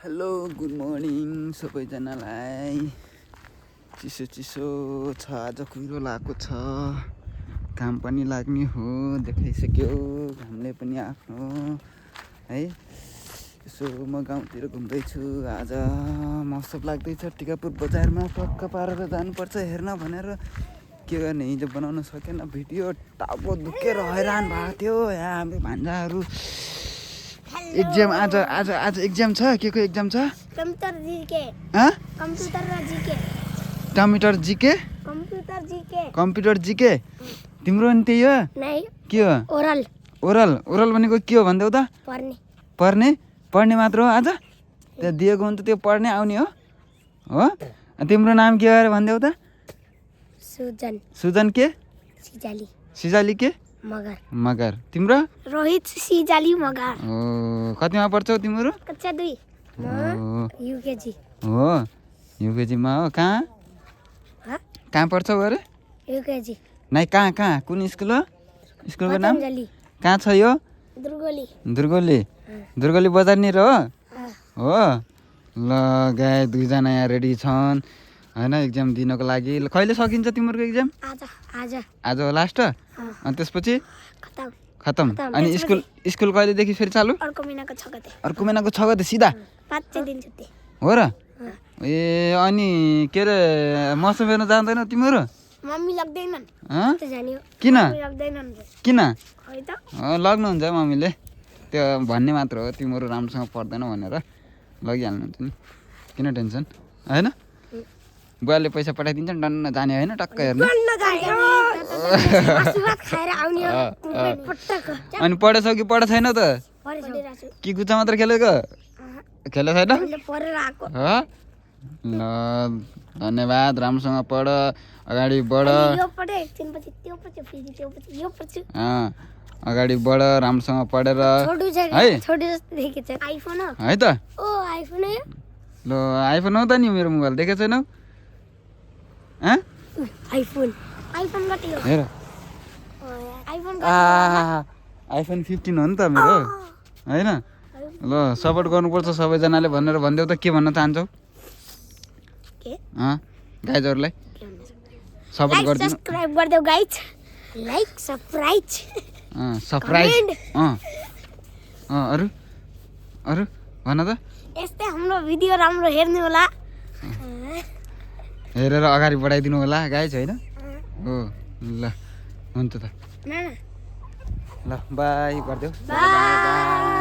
Hello good morning सबैजनालाई। चिसो चिसो छ, आज कुहिरो लागेको छ, घाम पनि लाग्ने हो, देखाइसक्यो घामले पनि आफ्नो है। यसो म गाउँतिर घुम्दैछु, आज मौसम लाग्दैछ टिकापुर बजारमा पक्का पारेर जानुपर्छ हेर्न भनेर। के गर्ने, हिजो बनाउन सकेन भिडियो, टाउको दुखेर हैरान भएको थियो। यहाँ हाम्रो भान्जाहरू एक्जाम आज आज आज एक्जाम छ। के को एक्जाम छ? Computer GK. कम्प्युटर र GK. Computer GK? Computer GK. Computer GK तिम्रो नि त्यही हो? नै। के हो? ओरल। ओरल ओरल भनेको के हो भन्देऊ त? पढ्ने। पढ्ने पढ्ने मात्र हो आज? त्यहाँ दिएको हुन्छ त्यो पढ्ने आउने हो? हो? तिम्रो नाम के हो अरे भन्देऊ त? सुजन। सुजन के? सिजाली। सिजाली के? मगर। मगर। तिम्रो? रोहित सिजाली मगर। ओ, कतिमा पढ्छौ तिम्रो? कक्षा 2 म युकेजी। हो, युकेजी मा हो। कहाँ कहाँ पढ्छौ अरे? युकेजी। नाइ कहाँ कुन स्कुल हो? स्कुलको नाम? पतञ्जली। कहाँ छ यो? दुर्गोली। दुर्गोली। दुर्गोली बजारनिर हो? हो ल गाए, दुईजना यहाँ रेडी छन् होइन एक्जाम दिनको लागि। कहिले सकिन्छ तिम्रो एक्जाम? आज आज आज हो लास्ट? अनि त्यसपछि खतम। खतम। अनि स्कुल कहिलेदेखि फेरि चालु? अर्को महिनाको 6 गते। अर्को महिनाको 6 गते सिधा? 5 दिन छुट्टी हो र? ए अनि के अरे मौसम हेर्न जाँदैन तिमीहरू? मम्मी लाग्दैनन्। त जाने हो। किन? मम्मी लाग्दैनन्। किन? है त। लग्नुहुन्छ मम्मीले, त्यो भन्ने मात्र हो तिमीहरू राम्रोसँग पढ्दैन भनेर लगिहाल्नुहुन्छ नि। किन टेन्सन होइन? बुवाले पैसा पठाइदिन्छ नि, डन्न जाने होइन टक्क हेर्नु। अनि पढेछौ कि पढे छैन त? कि गुच्चा मात्र खेलेको? खेले छैन? ल धन्यवाद, राम्रोसँग पढ, अगाडि बढ, अगाडि बढ राम्रोसँग पढेर है त। ल आइफोन हो त नि, मेरो मोबाइल देखेको छैनौ? हेर आइफोन 15 हो नि त मेरो होइन। ल सपोर्ट गर्नुपर्छ सबैजनाले भनेर भनिदेऊ त। के भन्न चाहन्छौ गाइजहरूलाई? सपोर्ट गरिदिनु। सब्स्क्राइब गरिदेऊ गाइज। Like subscribe. अरू अरू भन त। यस्तै हाम्रो भिडियो राम्रो हेर्नु होला, हेरेर अगाडि बढाइदिनु होला गाइज होइन। हो ल हुन्छ त। ल बाई गरिदेऊ। बाई।